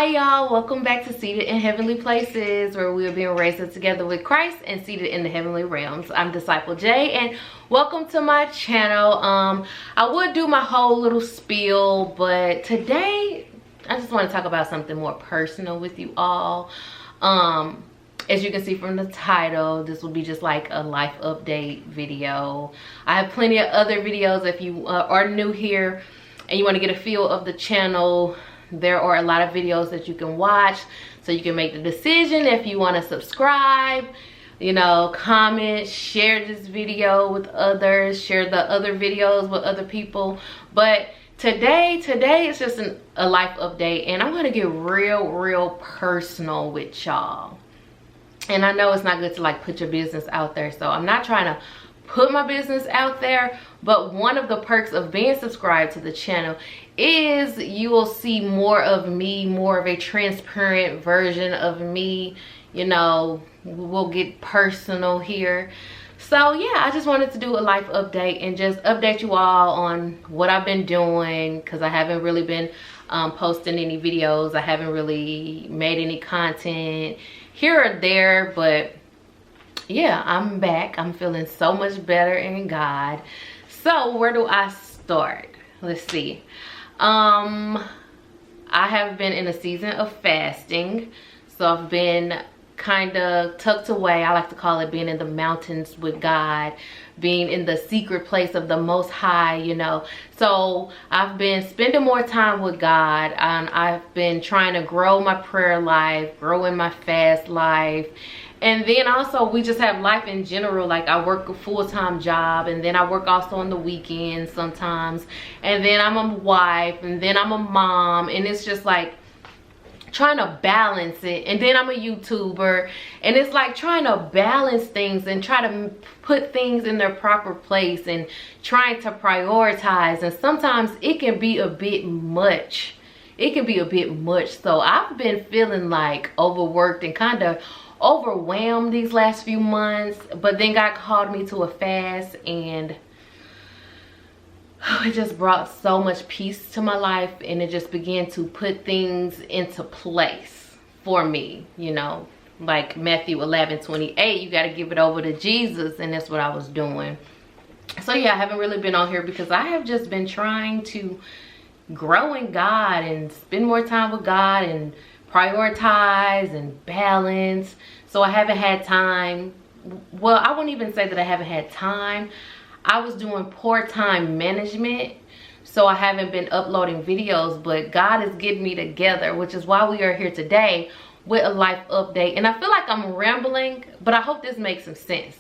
Hi y'all, welcome back to Seated in Heavenly Places, where we are being raised up together with Christ and seated in the heavenly realms. I'm Disciple J, and welcome to my channel. I would do my whole little spiel, but today I just want to talk about something more personal with you all. As you can see from the title, this will be just like a life update video. I have plenty of other videos. If you are new here and you want to get a feel of the channel, there are a lot of videos that you can watch, so you can make the decision if you want to subscribe, you know, comment, share this video with others, share the other videos with other people. But today it's just a life update, and I'm going to get real personal with y'all. And I know it's not good to like put your business out there, so I'm not trying to put my business out there, but one of the perks of being subscribed to the channel is you will see more of me, more of a transparent version of me. You know, we'll get personal here. So yeah, I just wanted to do a life update and just update you all on what I've been doing, because I haven't really been posting any videos. I haven't really made any content here or there, but yeah, I'm back. I'm feeling so much better in God. So where do I start? Let's see. I have been in a season of fasting. So I've been kind of tucked away. I like to call it being in the mountains with God, being in the secret place of the Most High, you know. So I've been spending more time with God, and I've been trying to grow my prayer life, grow in my fast life. And then also we just have life in general. Like I work a full-time job, and then I work also on the weekends sometimes, and then I'm a wife, and then I'm a mom, and it's just like trying to balance it. And then I'm a YouTuber, and it's like trying to balance things and try to put things in their proper place and trying to prioritize. And sometimes it can be a bit much. So I've been feeling like overworked and kind of overwhelmed these last few months, but then God called me to a fast, and it just brought so much peace to my life, and it just began to put things into place for me, you know, like Matthew 11:28, you got to give it over to Jesus, and that's what I was doing. So yeah, I haven't really been on here because I have just been trying to grow in God and spend more time with God and prioritize and balance. So I haven't had time. Well, I wouldn't even say that I haven't had time. I was doing poor time management, so I haven't been uploading videos, but God is getting me together, which is why we are here today with a life update. And I feel like I'm rambling, but I hope this makes some sense.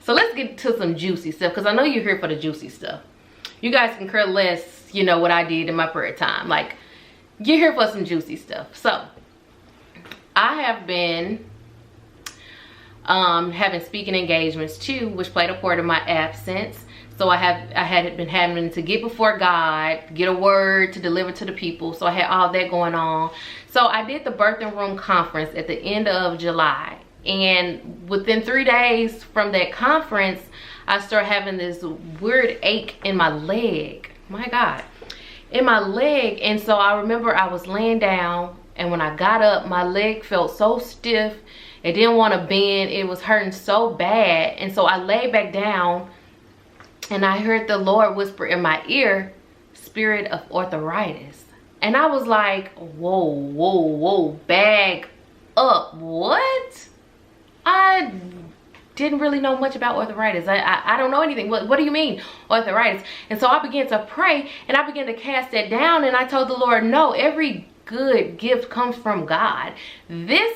So let's get to some juicy stuff, because I know you're here for the juicy stuff. You guys can care less, you know, what I did in my prayer time. Like, you're here for some juicy stuff. So I have been having speaking engagements too, which played a part in my absence. So I had been having to get before God, get a word to deliver to the people. So I had all that going on. So I did the birthing room conference at the end of July, and within 3 days from that conference, I started having this weird ache in my leg. My God, in my leg. And so I remember I was laying down, and when I got up, my leg felt so stiff. It didn't want to bend. It was hurting so bad. And so I lay back down, and I heard the Lord whisper in my ear, "Spirit of arthritis." And I was like, whoa, bag up. What? I didn't really know much about arthritis. I don't know anything. What do you mean, arthritis? And so I began to pray, and I began to cast that down, and I told the Lord, no, every good gift comes from God. This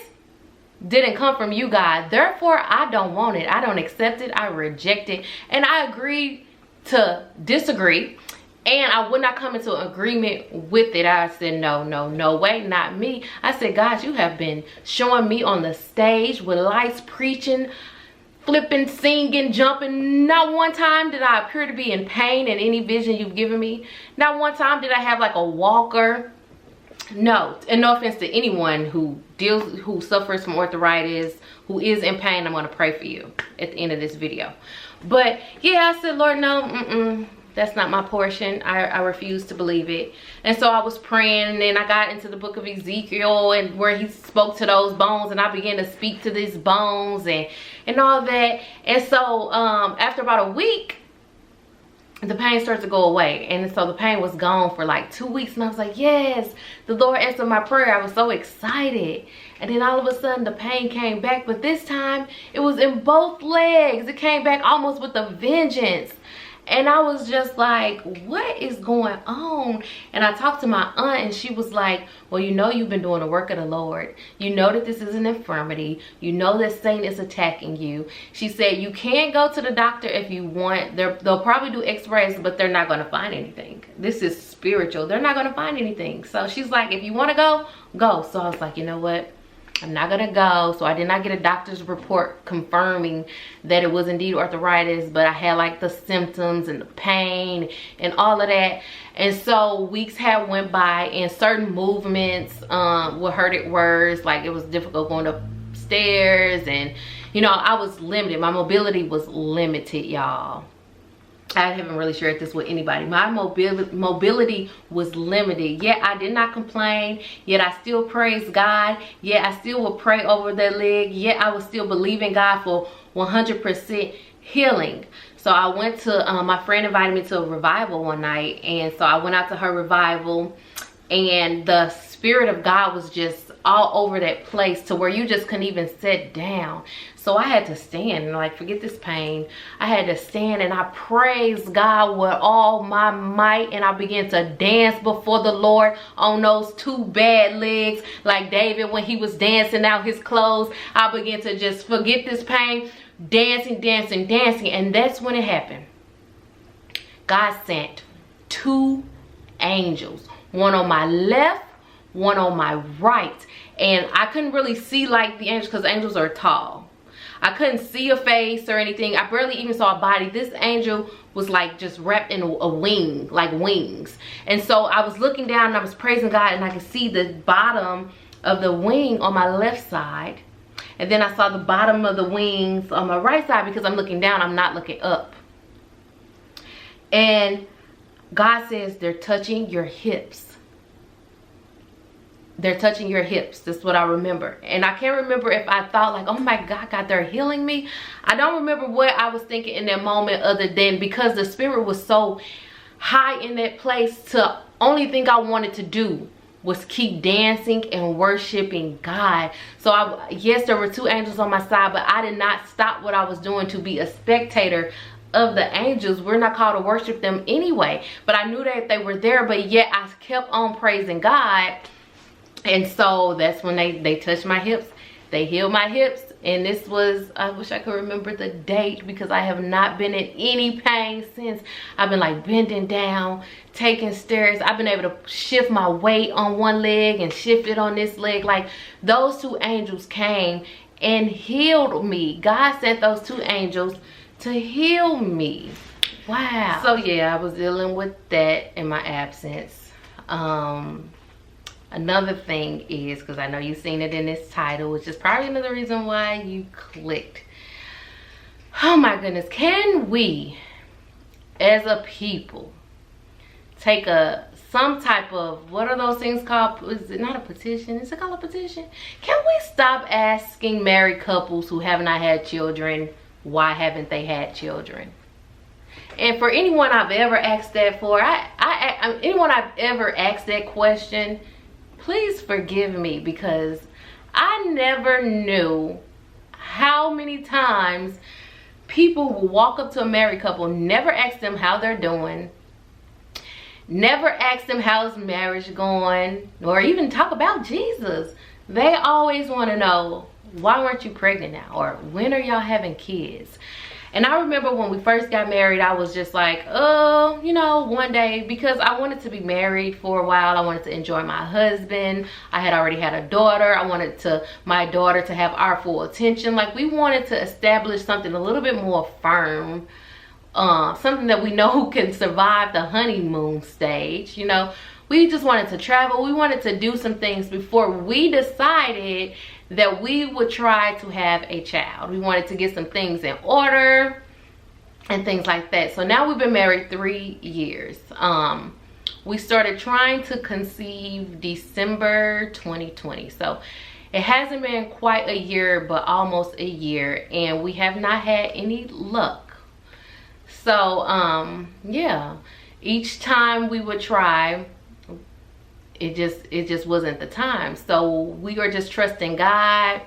didn't come from you, God. Therefore, I don't want it. I don't accept it. I reject it. And I agreed to disagree, and I would not come into agreement with it. I said, no way, not me. I said, God, you have been showing me on the stage with lights, preaching, flipping, singing, jumping. Not one time did I appear to be in pain in any vision you've given me. Not one time did I have like a walker. No, and no offense to anyone who suffers from arthritis, who is in pain. I'm going to pray for you at the end of this video. But yeah, I said, Lord, no, That's not my portion. I refuse to believe it. And so I was praying, and then I got into the book of Ezekiel, and where he spoke to those bones, and I began to speak to these bones and all that. And so after about a week, the pain started to go away. And so the pain was gone for like 2 weeks, and I was like, yes, the Lord answered my prayer. I was so excited. And then all of a sudden the pain came back, but this time it was in both legs. It came back almost with a vengeance. And I was just like, what is going on? And I talked to my aunt, and she was like, well, you know, you've been doing the work of the Lord. You know that this is an infirmity. You know that Satan is attacking you. She said, you can go to the doctor if you want. They'll probably do x-rays, but they're not going to find anything. This is spiritual. They're not going to find anything. So she's like, if you want to go, go. So I was like, you know what? I'm not gonna go. So I did not get a doctor's report confirming that it was indeed arthritis, but I had like the symptoms and the pain and all of that. And so weeks had went by, and certain movements would hurt it worse. Like it was difficult going upstairs, and you know, I was limited. My mobility was limited, y'all. I haven't really shared this with anybody. My mobility was limited. Yet I did not complain. Yet I still praise God. Yet I still would pray over that leg. Yet I would still believe in God for 100% healing. So I went to, my friend invited me to a revival one night. And so I went out to her revival. And the Spirit of God was just all over that place to where you just couldn't even sit down. So I had to stand and like, forget this pain. I had to stand, and I praised God with all my might, and I began to dance before the Lord on those two bad legs. Like David, when he was dancing out his clothes, I began to just forget this pain, dancing, dancing, dancing. And that's when it happened. God sent 2 angels, one on my left, one on my right. And I couldn't really see like the angels, because angels are tall. I couldn't see a face or anything. I barely even saw a body. This angel was like just wrapped in a wing, like wings. And so I was looking down, and I was praising God, and I could see the bottom of the wing on my left side. And then I saw the bottom of the wings on my right side, because I'm looking down, I'm not looking up. And God says they're touching your hips. They're touching your hips. That's what I remember. And I can't remember if I thought like, oh my God, they're healing me. I don't remember what I was thinking in that moment, other than because the Spirit was so high in that place, to only thing I wanted to do was keep dancing and worshiping God. So yes, there were 2 angels on my side, but I did not stop what I was doing to be a spectator of the angels. We're not called to worship them anyway. But I knew that they were there, but yet I kept on praising God. And so that's when they touched my hips. They healed my hips. And this was, I wish I could remember the date, because I have not been in any pain since. I've been like bending down, taking stairs. I've been able to shift my weight on one leg and shift it on this leg. Like those 2 angels came and healed me. God sent those 2 angels to heal me. Wow. So yeah, I was dealing with that in my absence. Another thing is, because I know you've seen it in this title, which is probably another reason why you clicked. Oh my goodness, can we as a people take some type of, what are those things called? Is it not a petition? Is it called a petition? Can we stop asking married couples who have not had children, why haven't they had children? And for anyone I've ever asked that for, anyone I've ever asked that question, please forgive me, because I never knew how many times people will walk up to a married couple, never ask them how they're doing, never ask them how's marriage going, or even talk about Jesus. They always want to know, why weren't you pregnant now? Or when are y'all having kids? And I remember when we first got married, I was just like, oh, you know, one day, because I wanted to be married for a while. I wanted to enjoy my husband. I had already had a daughter. I wanted my daughter to have our full attention. Like, we wanted to establish something a little bit more firm, something that we know can survive the honeymoon stage. You know, we just wanted to travel. We wanted to do some things before we decided that we would try to have a child. We wanted to get some things in order. and things like that. So now we've been married 3 years. We started trying to conceive December 2020. So it hasn't been quite a year, but almost a year, and we have not had any luck. So yeah, each time we would try, it just wasn't the time. So we were just trusting God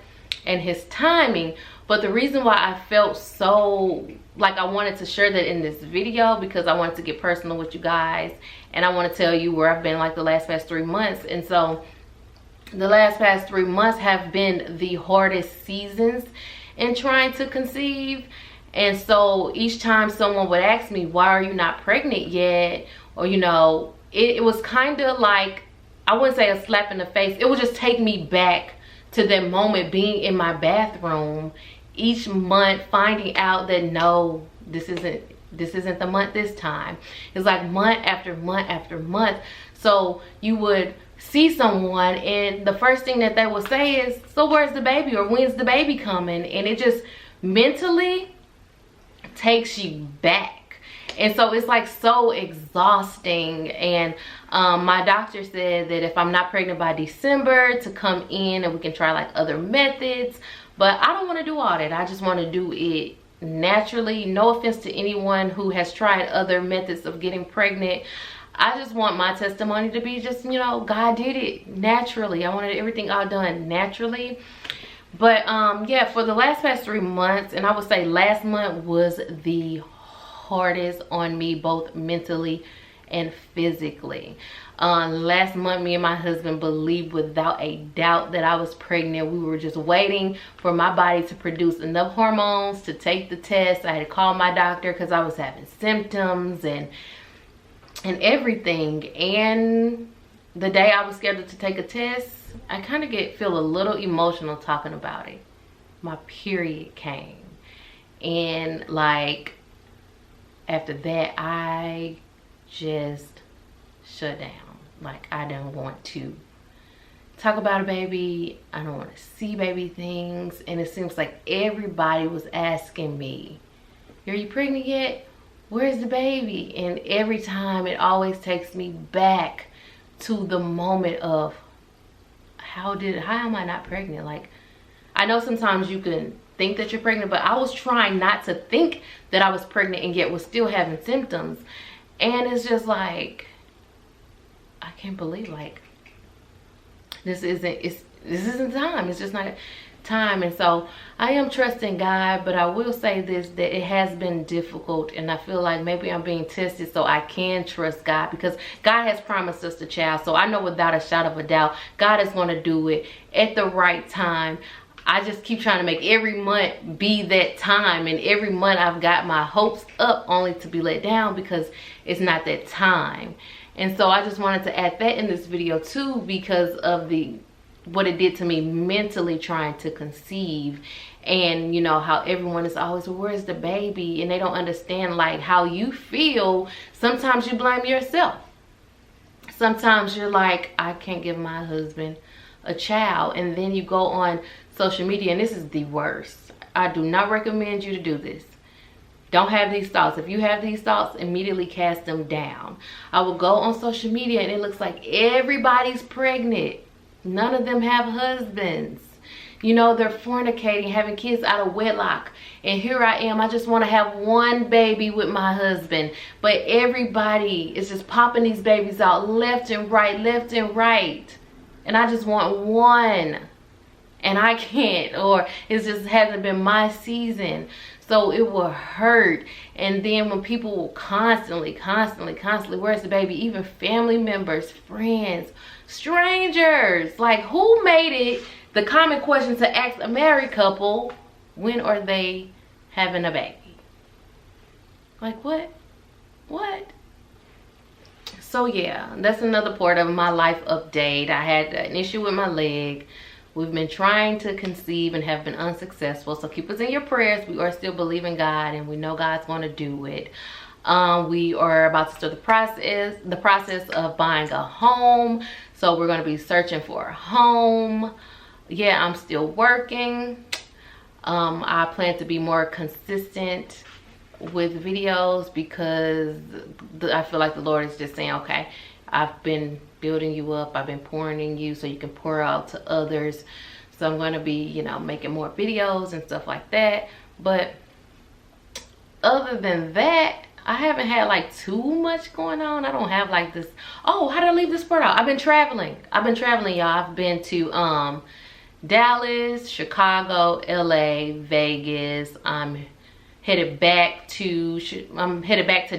and his timing. But the reason why I felt so like I wanted to share that in this video, because I wanted to get personal with you guys, and I want to tell you where I've been like the last past 3 months. And so the last past 3 months have been the hardest seasons in trying to conceive. And so each time someone would ask me, why are you not pregnant yet? Or, you know, it was kind of like, I wouldn't say a slap in the face. It would just take me back to that moment being in my bathroom each month, finding out that no, this isn't the month this time. It's like month after month after month. So you would see someone and the first thing that they would say is, so where's the baby, or when's the baby coming? And it just mentally takes you back. And so it's like so exhausting. And my doctor said that if I'm not pregnant by December, to come in and we can try like other methods. But I don't want to do all that. I just want to do it naturally. No offense to anyone who has tried other methods of getting pregnant. I just want my testimony to be just, you know, God did it naturally. I wanted everything all done naturally. But yeah, for the last past 3 months, and I would say last month was the hardest on me, both mentally and physically. Last month, me and my husband believed without a doubt that I was pregnant. We were just waiting for my body to produce enough hormones to take the test. I had to call my doctor because I was having symptoms and everything. And the day I was scheduled to take a test, I kind of feel a little emotional talking about it. My period came, and like after that, I just shut down. Like, I don't want to talk about a baby. I don't want to see baby things. And it seems like everybody was asking me, are you pregnant yet? Where's the baby? And every time it always takes me back to the moment of how am I not pregnant? Like, I know sometimes you can think that you're pregnant, but I was trying not to think that I was pregnant and yet was still having symptoms. And it's just like, I can't believe, like, this isn't time. It's just not time. And so I am trusting God, but I will say this, that it has been difficult, and I feel like maybe I'm being tested so I can trust God, because God has promised us the child. So I know without a shadow of a doubt, God is going to do it at the right time. I just keep trying to make every month be that time, and every month I've got my hopes up only to be let down because it's not that time. And so I just wanted to add that in this video too, because of what it did to me mentally trying to conceive. And you know how everyone is always, well, where's the baby? And they don't understand like how you feel. Sometimes you blame yourself. Sometimes you're like, I can't give my husband a child. And then you go on social media, and this is the worst. I do not recommend you to do this. Don't have these thoughts. If you have these thoughts, immediately cast them down. I will go on social media and it looks like everybody's pregnant. None of them have husbands. You know, they're fornicating, having kids out of wedlock. And here I am, I just want to have one baby with my husband. But everybody is just popping these babies out left and right, left and right. And I just want one. And I can't, or it just hasn't been my season. So it will hurt. And then when people will constantly, where's the baby? Even family members, friends, strangers. Like, who made it the common question to ask a married couple, when are they having a baby? Like, what? So yeah, that's another part of my life update. I had an issue with my leg. We've been trying to conceive and have been unsuccessful. So keep us in your prayers. We are still believing God, and we know God's going to do it. We are about to start the process of buying a home. So we're going to be searching for a home. Yeah, I'm still working. I plan to be more consistent with videos because I feel like the Lord is just saying, okay, I've been building you up, I've been pouring in you so you can pour out to others. So I'm going to be, you know, making more videos and stuff like that. But other than that, I haven't had like too much going on. I don't have like this, oh, how did I leave this part out? I've been traveling, y'all. I've been to Dallas, Chicago, LA, Vegas. I'm headed back to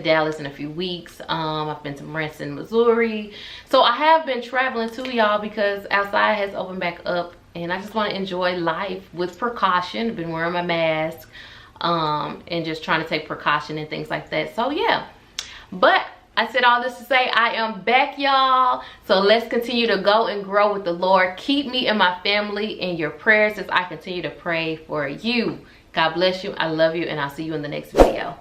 Dallas in a few weeks. I've been to Branson, Missouri. So I have been traveling too, y'all, because outside has opened back up and I just want to enjoy life with precaution. I've been wearing my mask and just trying to take precaution and things like that. So yeah, but I said all this to say I am back, y'all. So let's continue to go and grow with the Lord. Keep me and my family in your prayers as I continue to pray for you. God bless you. I love you, and I'll see you in the next video.